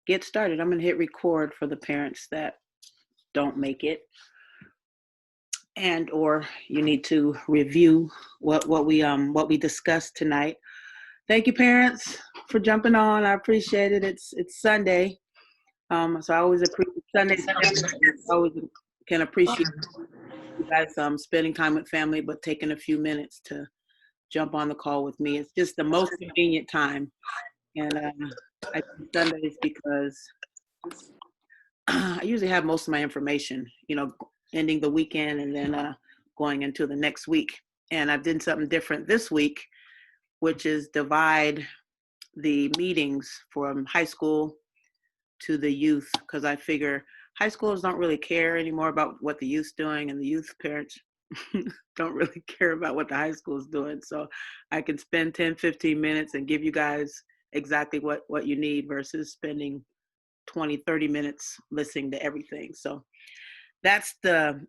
get started. I'm going to hit record for the parents that don't make it, and or you need to review what we discussed tonight. Thank you, parents, for jumping on. I appreciate it. It's Sunday, so I always appreciate Sundays. I always can appreciate you guys spending time with family, but taking a few minutes to jump on the call with me. It's just the most convenient time, and I do Sundays because I usually have most of my information, ending the weekend and then going into the next week. And I've done something different this week, which is divide the meetings from high school to the youth, because I figure high schoolers don't really care anymore about what the youth's doing, and the youth parents don't really care about what the high school is doing. So I can spend 10, 15 minutes and give you guys exactly what you need versus spending 20, 30 minutes listening to everything. So that's the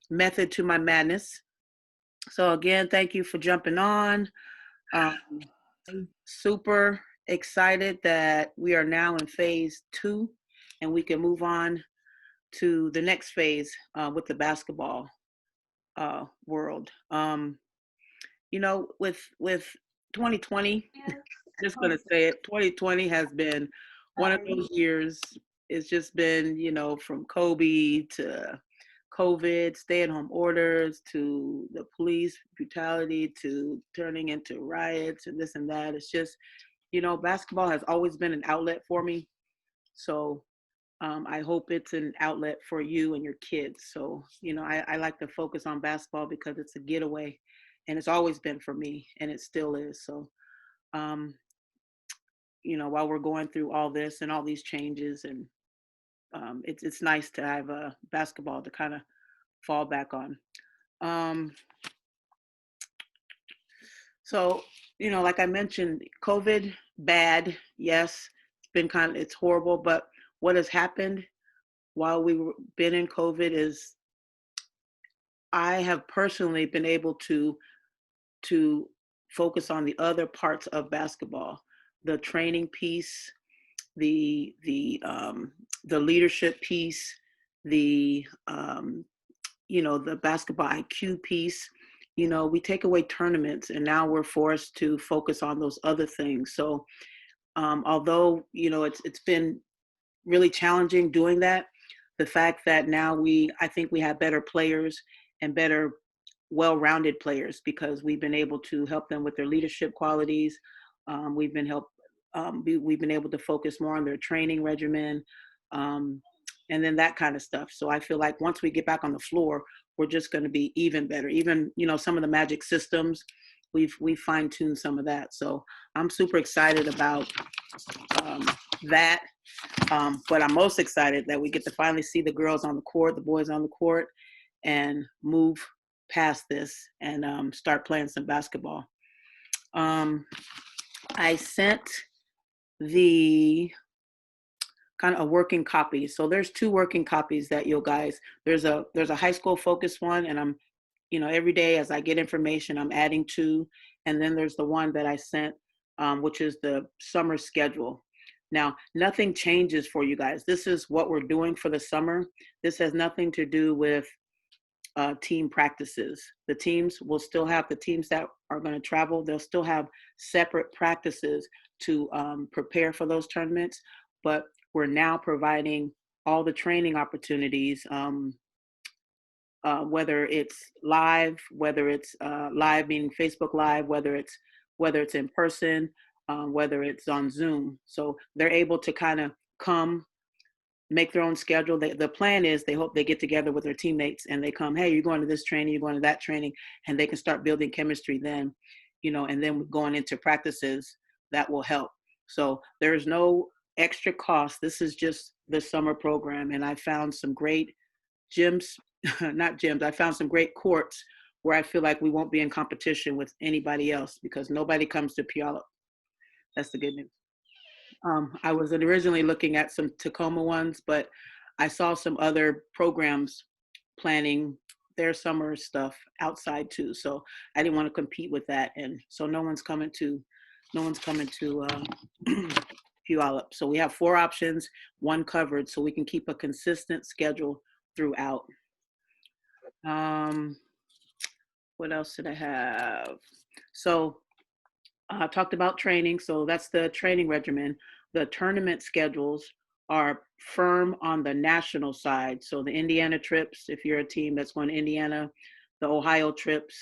method to my madness. So again, thank you for jumping on. Super excited that we are now in phase 2 and we can move on to the next phase with the basketball world. With 2020, just gonna say it, 2020 has been one of those years. It's just been, from Kobe to COVID, stay-at-home orders, to the police brutality, to turning into riots and this and that. It's just, basketball has always been an outlet for me. So I hope it's an outlet for you and your kids. So, I like to focus on basketball because it's a getaway, and it's always been for me, and it still is. So, while we're going through all this and all these changes, and it's nice to have a basketball to kind of fall back on. So, like I mentioned, COVID, bad, yes, it's horrible, but what has happened while we've been in COVID is I have personally been able to focus on the other parts of basketball, the training piece, the leadership piece, the the basketball IQ piece. We take away tournaments, and now we're forced to focus on those other things. So although it's been really challenging doing that, the fact that now I think we have better players and better well-rounded players because we've been able to help them with their leadership qualities. We've been able to focus more on their training regimen, and then that kind of stuff. So I feel like once we get back on the floor, we're just going to be even better. Even some of the magic systems, we've fine-tuned some of that. So I'm super excited about that. But I'm most excited that we get to finally see the girls on the court, the boys on the court, and move past this and start playing some basketball. I sent the kind of a working copy. So there's 2 working copies that there's a high school focused one, and I'm, every day as I get information, I'm adding 2. And then there's the one that I sent, which is the summer schedule. Now, nothing changes for you guys. This is what we're doing for the summer. This has nothing to do with team practices. The teams will still have, the teams that are going to travel, they'll still have separate practices to prepare for those tournaments. But we're now providing all the training opportunities, whether it's live, whether it's live meaning Facebook Live, whether it's in person, whether it's on Zoom. So they're able to kind of come, make their own schedule. The plan is they hope they get together with their teammates and they come, hey, you're going to this training, you're going to that training, and they can start building chemistry then, and then going into practices that will help. So there's no extra cost. This is just the summer program. And I found some great gyms, I found some great courts where I feel like we won't be in competition with anybody else because nobody comes to Puyallup. That's the good news. I was originally looking at some Tacoma ones, but I saw some other programs planning their summer stuff outside too. So I didn't want to compete with that. And so no one's coming to Puyallup. So we have 4 options, 1 covered, so we can keep a consistent schedule throughout. What else did I have? So I talked about training, so that's the training regimen. The tournament schedules are firm on the national side. So the Indiana trips, if you're a team that's going to Indiana, the Ohio trips,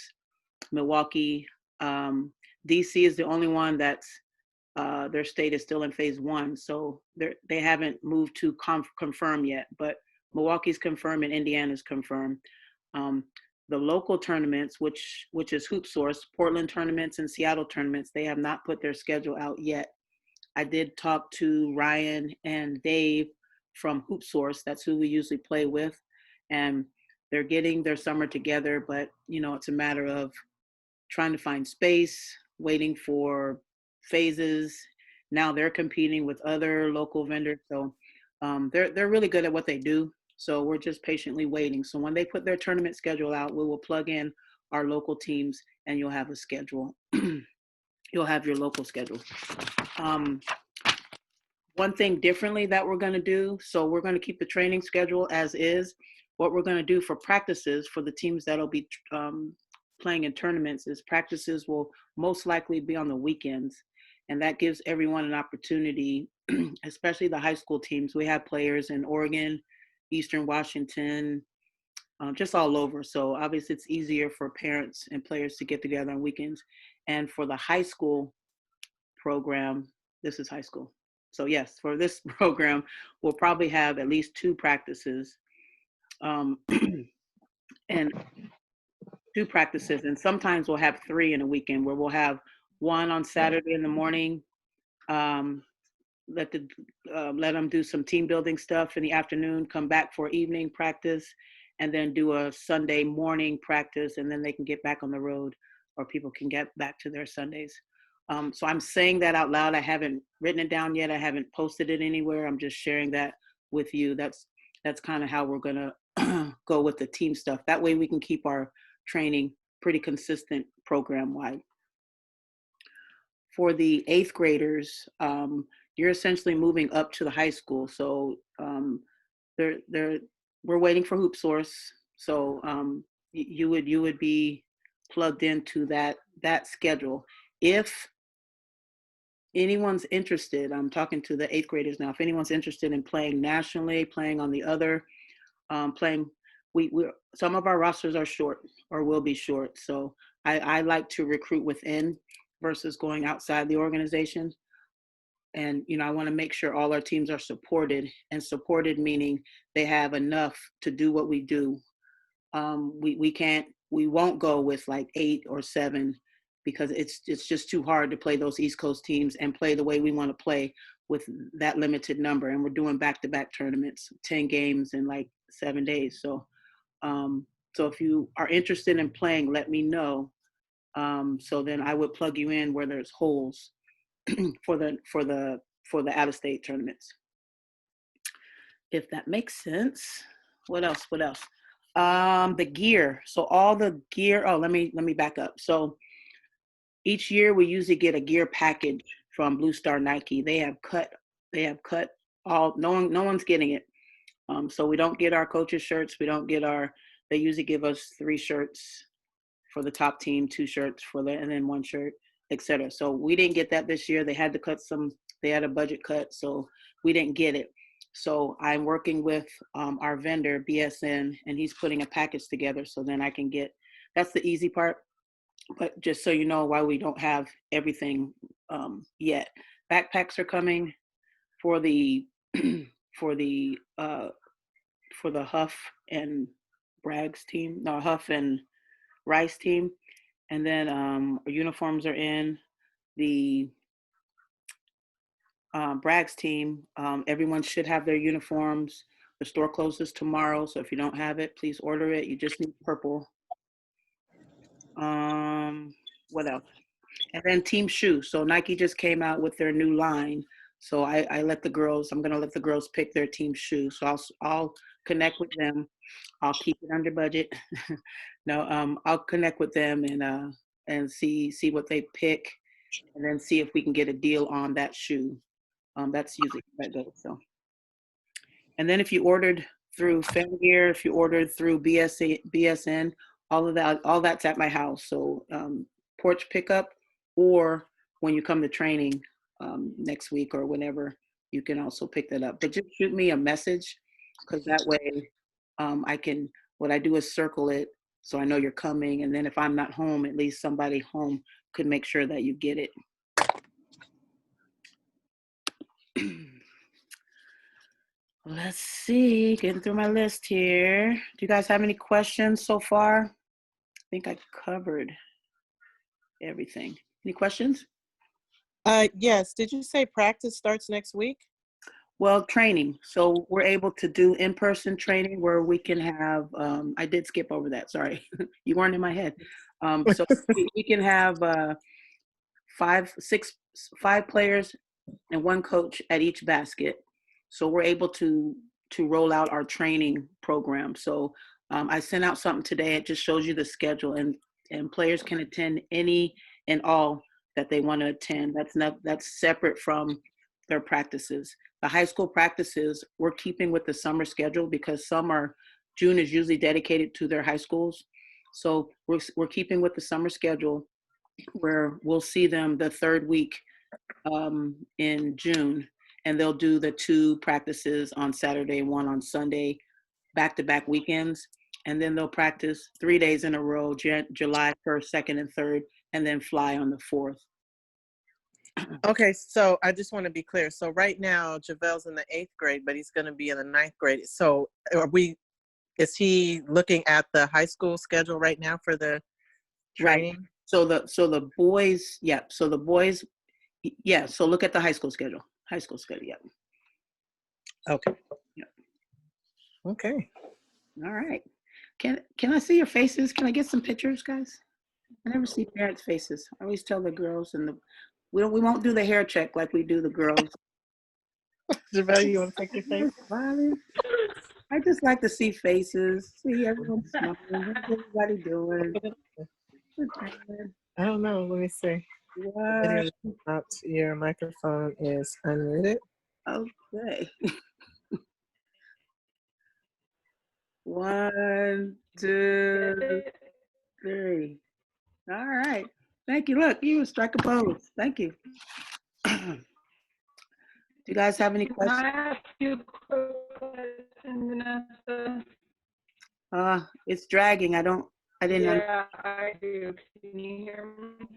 Milwaukee, DC is the only one that's their state is still in phase 1, so they haven't moved to confirm yet. But Milwaukee's confirmed and Indiana's confirmed. The local tournaments, which is Hoop Source, Portland tournaments and Seattle tournaments, they have not put their schedule out yet. I did talk to Ryan and Dave from Hoop Source. That's who we usually play with, and they're getting their summer together. But it's a matter of trying to find space, waiting for phases. Now they're competing with other local vendors, so they're really good at what they do. So we're just patiently waiting. So when they put their tournament schedule out, we will plug in our local teams, and you'll have a schedule. You'll have your local schedule. One thing differently that we're going to do, so we're going to keep the training schedule as is. What we're going to do for practices for the teams that'll be playing in tournaments is practices will most likely be on the weekends. And that gives everyone an opportunity, especially the high school teams. We have players in Oregon, Eastern Washington, just all over. So obviously it's easier for parents and players to get together on weekends. And for the high school program, this is high school. So yes, for this program, we'll probably have at least 2 practices. And 2 practices, and sometimes we'll have 3 in a weekend, where we'll have 1 on Saturday in the morning, let them do some team building stuff in the afternoon, come back for evening practice, and then do a Sunday morning practice, and then they can get back on the road, or people can get back to their Sundays. So I'm saying that out loud. I haven't written it down yet. I haven't posted it anywhere. I'm just sharing that with you. That's kind of how we're gonna go with the team stuff. That way we can keep our training pretty consistent program-wide. For the 8th graders, you're essentially moving up to the high school. So we're waiting for Hoop Source. So you would be plugged into that schedule. If anyone's interested, I'm talking to the 8th graders now. If anyone's interested in playing nationally, playing on the other, we some of our rosters are short or will be short. So I like to recruit within versus going outside the organization. And, I want to make sure all our teams are supported, and supported meaning they have enough to do what we do. We won't go with like 8 or 7, because it's just too hard to play those East Coast teams and play the way we want to play with that limited number. And we're doing back-to-back tournaments, 10 games in like 7 days. So if you are interested in playing, let me know. So then I would plug you in where there's holes for the out-of-state tournaments. If that makes sense. What else? The gear. So all the gear. Oh, let me back up. So each year we usually get a gear package from Blue Star Nike. They have cut all. No one's getting it. So we don't get our coaches' shirts. We don't get they usually give us 3 shirts for the top team, 2 shirts and then 1 shirt, etc. So we didn't get that this year. They had to cut they had a budget cut, so we didn't get it. So I'm working with our vendor, BSN, and he's putting a package together, so then I can that's the easy part. But just so you know why we don't have everything yet. Backpacks are coming for the Huff and Bragg's team, no, Huff and Rice team. And then our uniforms are in. The Bragg's team, everyone should have their uniforms. The store closes tomorrow, so if you don't have it, please order it. You just need purple. What else? And then team shoes. So Nike just came out with their new line. So I'm gonna let the girls pick their team shoes. So I'll connect with them. I'll keep it under budget. No, I'll connect with them and see what they pick, and then see if we can get a deal on that shoe. That's usually how that goes. So, and then if you ordered through Fangear, if you ordered through BSN, all that's at my house. So porch pickup, or when you come to training next week or whenever, you can also pick that up. But just shoot me a message, because that way I can. What I do is circle it so I know you're coming, and then if I'm not home, at least somebody home could make sure that you get it. Let's see, getting through my list here. Do you guys have any questions so far? I think I covered everything. Any questions? Yes. Did you say practice starts next week? Well, training. So we're able to do in-person training where we can have, I did skip over that, sorry. You weren't in my head. So we can have 5 players and 1 coach at each basket. So we're able to roll out our training program. So I sent out something today. It just shows you the schedule, and players can attend any and all that they want to attend. That's separate from their practices. The high school practices, we're keeping with the summer schedule because June is usually dedicated to their high schools. So we're keeping with the summer schedule, where we'll see them the 3rd week in June, and they'll do the 2 practices on Saturday, 1 on Sunday, back-to-back weekends, and then they'll practice 3 days in a row, July 1st, 2nd, and 3rd, and then fly on the 4th. Okay, so I just want to be clear. So right now, JaVale's in the 8th grade, but he's going to be in the 9th grade. So is he looking at the high school schedule right now for the training? Right. So the boys, yeah. So the boys, yeah. So look at the high school schedule. Yeah. Okay. Yeah. Okay. All right. Can I see your faces? Can I get some pictures, guys? I never see parents' faces. I always tell the girls, and we won't do the hair check like we do the girls. JaVale, you want to take your face? I just like to see faces, see everyone smiling. How's everybody doing? I don't know. Let me see. What? Your microphone is unmuted. Okay. 1, 2, 3. All right. Thank you. Look, you strike a pose. Thank you. Do you guys have any questions? Can I ask you a question, Vanessa? It's dragging. I didn't. Yeah, I do. Can you hear me?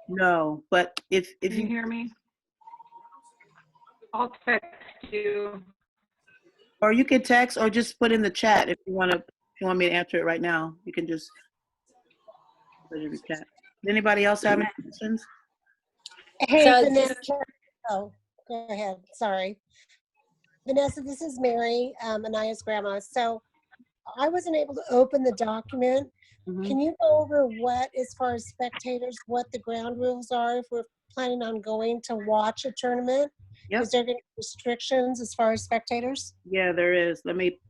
No, but if Can you you hear me? I'll text you. or you can text or just put in the chat if you want me to answer it right now. You can just put it in the chat. Does anybody else have any questions? Hey, So Vanessa. Oh, go ahead. Sorry. Vanessa, this is Mary, Anaya's grandma. So I wasn't able to open the document. Mhm. Can you go over what, as far as spectators, what the ground rules are if we're planning on going to watch a tournament? Yep. Is there going to be restrictions as far as spectators? Yeah, there is. Let me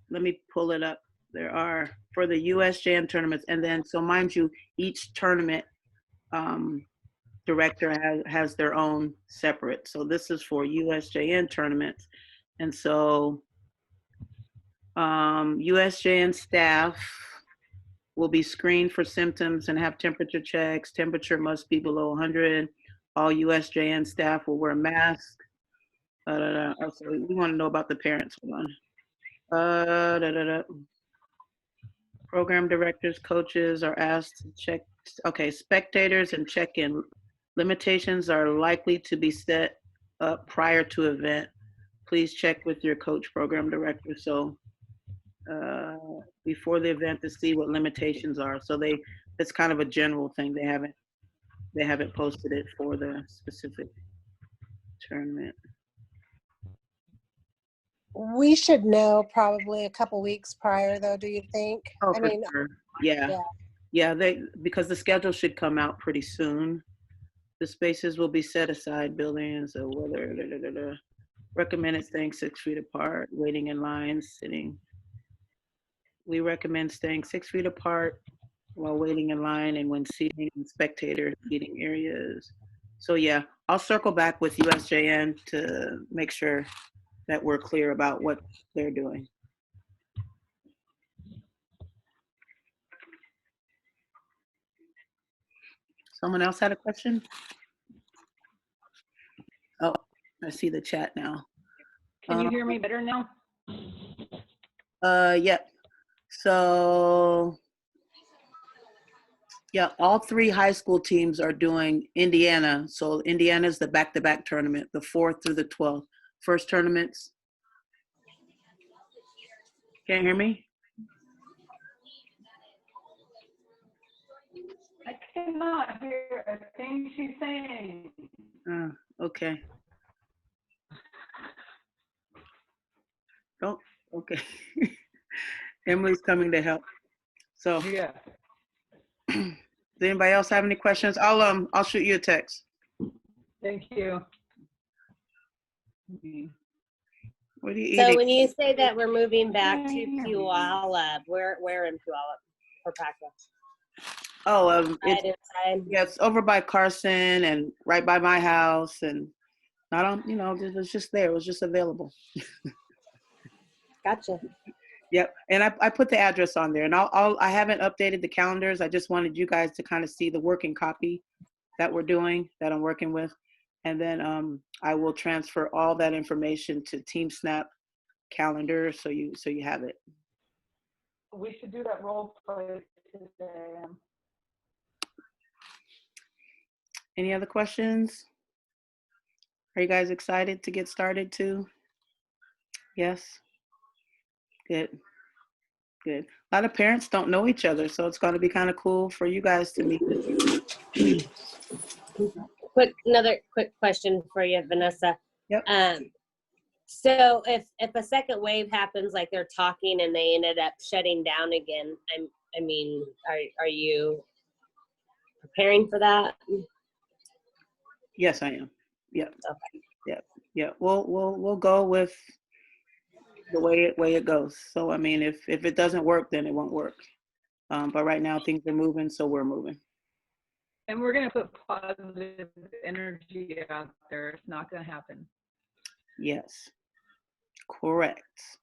pull it up. There are for the USJN tournaments, and then so mind you, each tournament director has their own separate. So this is for USJN tournaments, and so USJN staff will be screened for symptoms and have temperature checks. Temperature must be below 100. All USJN staff will wear masks. Also, we want to know about the parents. Hold on. Program directors, coaches are asked to check. Okay, spectators and check-in. Limitations are likely to be set up prior to event. Please check with your coach, program director. So before the event to see what limitations are. So it's kind of a general thing. They haven't posted it for the specific tournament. We should know probably a couple weeks prior, though, do you think? Oh, I for mean, sure. Yeah. Because the schedule should come out pretty soon. The spaces will be set aside, buildings, or whether recommended staying 6 feet apart, waiting in line, sitting. We recommend staying 6 feet apart while waiting in line and when seating in spectator seating areas. So yeah, I'll circle back with USJN to make sure that we're clear about what they're doing. Someone else had a question? Oh, I see the chat now. Can you hear me better now? Yep. So, yeah, all 3 high school teams are doing Indiana. So Indiana's the back-to-back tournament, the 4th through the 12th. First tournaments. Can't hear me? I cannot hear a thing she's saying. Okay. Oh, okay. Emily's coming to help. So, Yeah. does anybody else have any questions? I'll shoot you a text. Thank you. What are you So eating? when you say that we're moving back to Puyallup, where in Puyallup for practice? Oh, Right inside. yeah, it's over by Carson and right by my house, and not on, it was just there. It was just available. Gotcha. Yep. And I put the address on there, and I haven't updated the calendars. I just wanted you guys to kind of see the working copy that we're doing, that I'm working with. And then I will transfer all that information to TeamSnap calendar so you have it. We should do that role play today. Any other questions? Are you guys excited to get started too? Yes? Good. Good. A lot of parents don't know each other, so it's going to be kind of cool for you guys to meet. Another quick question for you, Vanessa. Yep. So if a second wave happens, like they're talking and they ended up shutting down again, I mean, are you preparing for that? Yes, I am. Yep. Okay. Yep. Yeah. We'll go with the way it goes. So I mean, if it doesn't work, then it won't work. But right now things are moving, so we're moving. And we're going to put positive energy out there. It's not going to happen. Yes. Correct.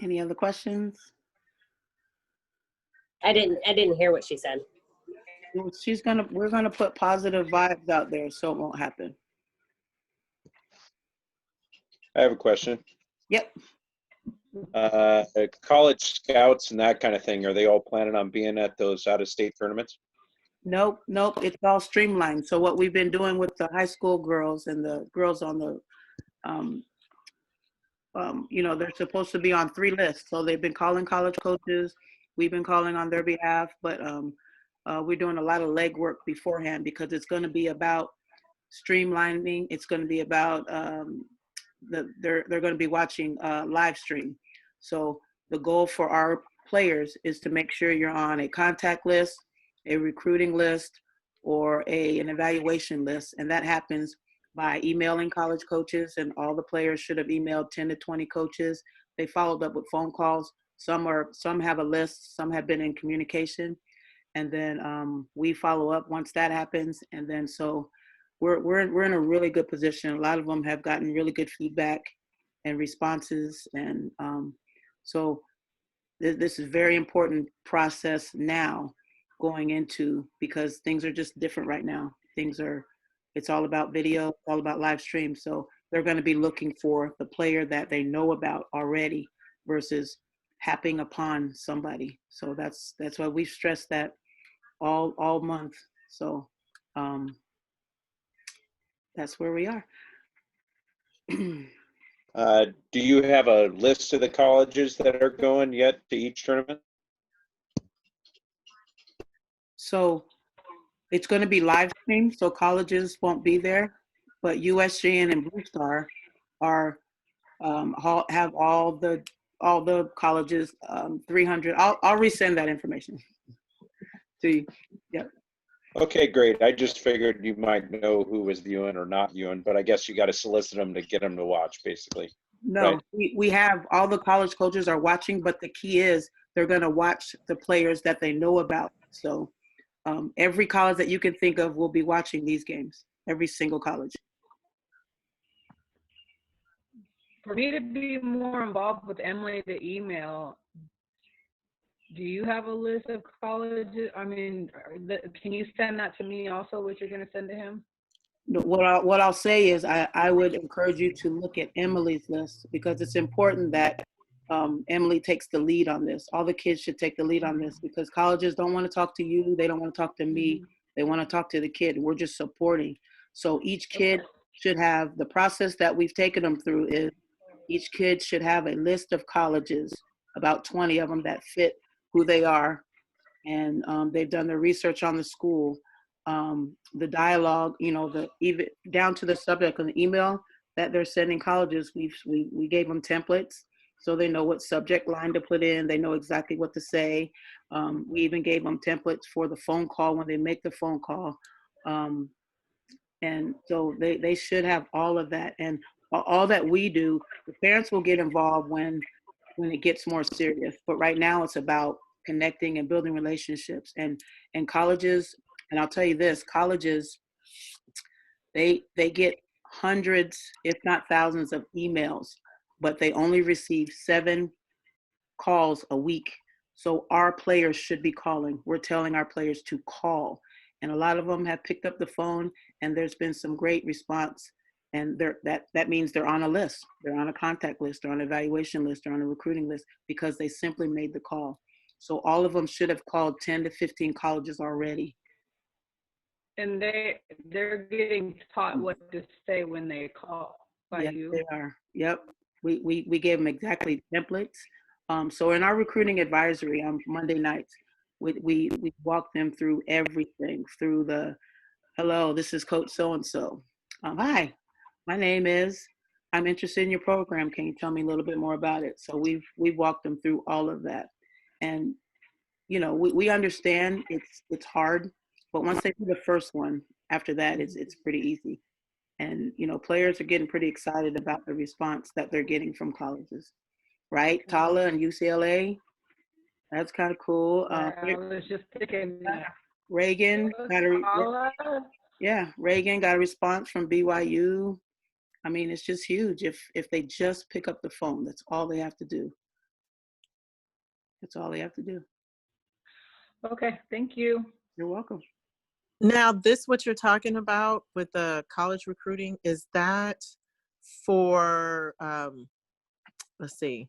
Any other questions? I didn't hear what she said. We're gonna put positive vibes out there so it won't happen. I have a question. Yep. College scouts and that kind of thing, are they all planning on being at those out-of-state tournaments? Nope. It's all streamlined. So what we've been doing with the high school girls and the girls on the, they're supposed to be on 3 lists. So they've been calling college coaches. We've been calling on their behalf, but we're doing a lot of legwork beforehand because it's going to be about streamlining. It's going to be about they're going to be watching live stream. So the goal for our players is to make sure you're on a contact list, a recruiting list, or an evaluation list, and that happens by emailing college coaches, and all the players should have emailed 10 to 20 coaches. They followed up with phone calls. Some have a list, some have been in communication, and then we follow up once that happens. And then so we're in a really good position. A lot of them have gotten really good feedback and responses, and so this is a very important process now going into, because things are just different right now. It's all about video, all about live stream. So they're going to be looking for the player that they know about already versus happing upon somebody. So that's why we've stressed that all month. So that's where we are. Do you have a list of the colleges that are going yet to each tournament? So it's going to be live stream, so colleges won't be there, but USJN and Blue Star are have all the colleges 300. I'll resend that information to you. Yep. Okay, great. I just figured you might know who was viewing or not viewing, but I guess you got to solicit them to get them to watch, basically. No, Right. we have all the college coaches are watching, but the key is they're going to watch the players that they know about. So Every college that you can think of will be watching these games. Every single college. For me to be more involved with Emily, the email, do you have a list of colleges? I mean, can you send that to me also, what you're going to send to him? No, what I'll say is I would encourage you to look at Emily's list, because it's important that Emily takes the lead on this. All the kids should take the lead on this, because colleges don't want to talk to you. They don't want to talk to me. They want to talk to the kid. We're just supporting. So each kid should have, the process that we've taken them through is each kid should have a list of colleges, about 20 of them that fit who they are. And they've done their research on the school. The dialogue, even down to the subject of the email that they're sending colleges, we gave them templates so they know what subject line to put in. They know exactly what to say. We even gave them templates for the phone call when they make the phone call. And so they should have all of that. And all that we do, the parents will get involved when it gets more serious. But right now it's about connecting and building relationships. And colleges, and I'll tell you this, colleges, they get hundreds, if not thousands of emails, but they only receive 7 calls a week. So our players should be calling. We're telling our players to call. And a lot of them have picked up the phone, and there's been some great response. And that means they're on a list. They're on a contact list. They're on an evaluation list. They're on a recruiting list because they simply made the call. So all of them should have called 10 to 15 colleges already. And they're getting taught what to say when they call by Yes, you. they are. Yep. We gave them exactly templates. So in our recruiting advisory on Monday nights, we walk them through everything, through the, hello, this is Coach so-and-so. Hi, my name is, I'm interested in your program. Can you tell me a little bit more about it? So we've walked them through all of that. And, we understand it's hard, but once they do the first one, after that, it's pretty easy. And, players are getting pretty excited about the response that they're getting from colleges, right? Tala and UCLA, that's kind of cool. I was just thinking that. Reagan Reagan got a response from BYU. I mean, it's just huge. If they just pick up the phone, that's all they have to do. That's all they have to do. Okay, thank you. You're welcome. Now, what you're talking about with the college recruiting, is that for, let's see,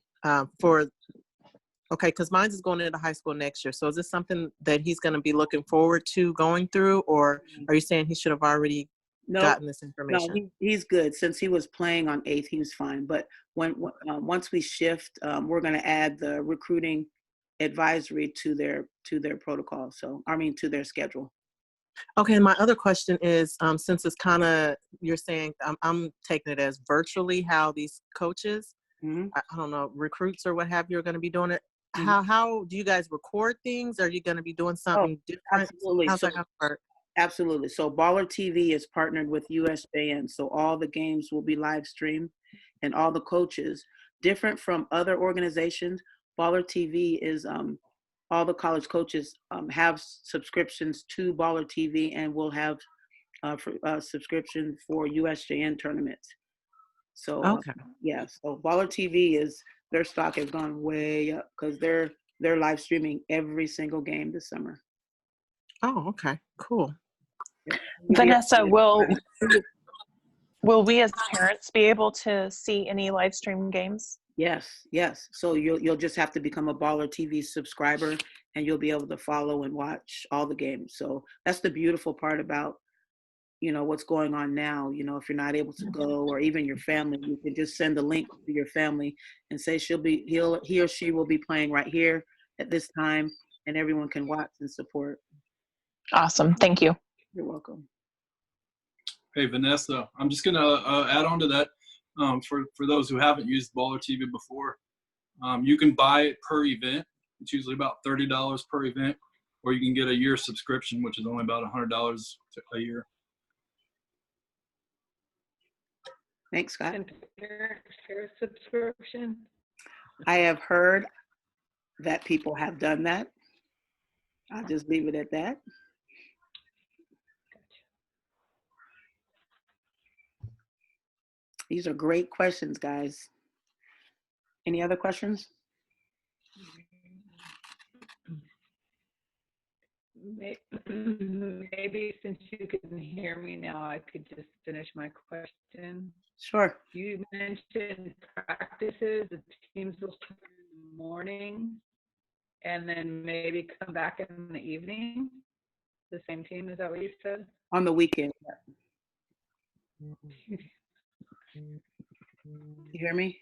okay, because mine is going into high school next year. So is this something that he's going to be looking forward to going through, or are you saying he should have already gotten this information? No, he's good. Since he was playing on 8th, he was fine. But once we shift, we're going to add the recruiting advisory to their protocol. To their schedule. Okay, and my other question is, since it's kind of, you're saying, I'm taking it as virtually how these coaches, Mm-hmm. I don't know, recruits or what have you are going to be doing it. Mm-hmm. How do you guys record things? Are you going to be doing something different? Absolutely. How's that going to work? Absolutely. So Baller TV is partnered with USJN. So all the games will be live streamed, and all the coaches, different from other organizations, Baller TV is all the college coaches have subscriptions to Baller TV, and will have subscription for USJN tournaments. So Okay. so Baller TV their stock has gone way up because they're live streaming every single game this summer. Oh, okay, cool. Yeah. Vanessa, will we as parents be able to see any live stream games? Yes. So you'll just have to become a Baller TV subscriber, and you'll be able to follow and watch all the games. So that's the beautiful part about, what's going on now. If you're not able to go, or even your family, you can just send the link to your family and say he or she will be playing right here at this time, and everyone can watch and support. Awesome. Thank you. You're welcome. Hey, Vanessa, I'm just going to add on to that. For those who haven't used Baller TV before, you can buy it per event. It's usually about $30 per event, or you can get a year subscription, which is only about $100 a year. Thanks, Scott. And share subscription. I have heard that people have done that. I'll just leave it at that. These are great questions, guys. Any other questions? Maybe since you can hear me now, I could just finish my question. Sure. You mentioned practices, the teams will start in the morning and then maybe come back in the evening. The same team, is that what you said? On the weekend. You hear me?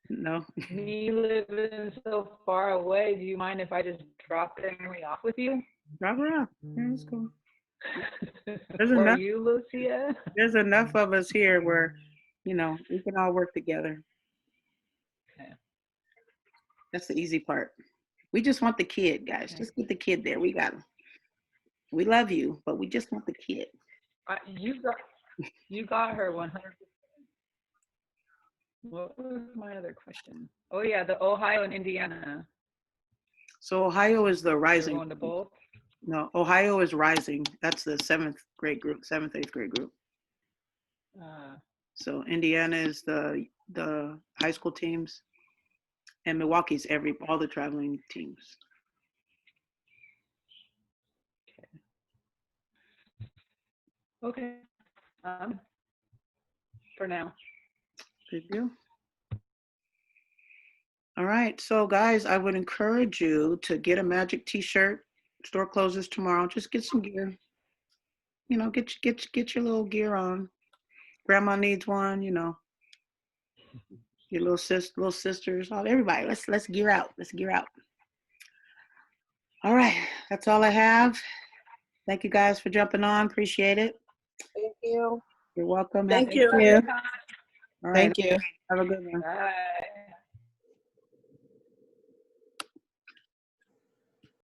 No? Me living so far away, do you mind if I just drop Emily off with you? Drop her off. Yeah, let's go. There's Or enough. you, Lucia? There's enough of us here where, you know, we can all work together. Okay. That's the easy part. We just want the kid, guys. Just get the kid there. We got him. We love you, but we just want the kid. You got her 100%. What was my other question? Oh yeah, the Ohio and Indiana. So Ohio is the You're rising. going to both? No, Ohio is rising. That's the 7th grade group, 7th, 8th grade group. So Indiana is the high school teams, and Milwaukee's all the traveling teams. Okay. For now. Good deal. All right, so guys, I would encourage you to get a Magic T-shirt. Store closes tomorrow. Just get some gear. You know, get your little gear on. Grandma needs one. You know, your little sisters, all everybody. Let's gear out. Let's gear out. All right, that's all I have. Thank you guys for jumping on. Appreciate it. Thank you. You're welcome. Thank Have- you. All right. Thank you. Have a good one. Bye.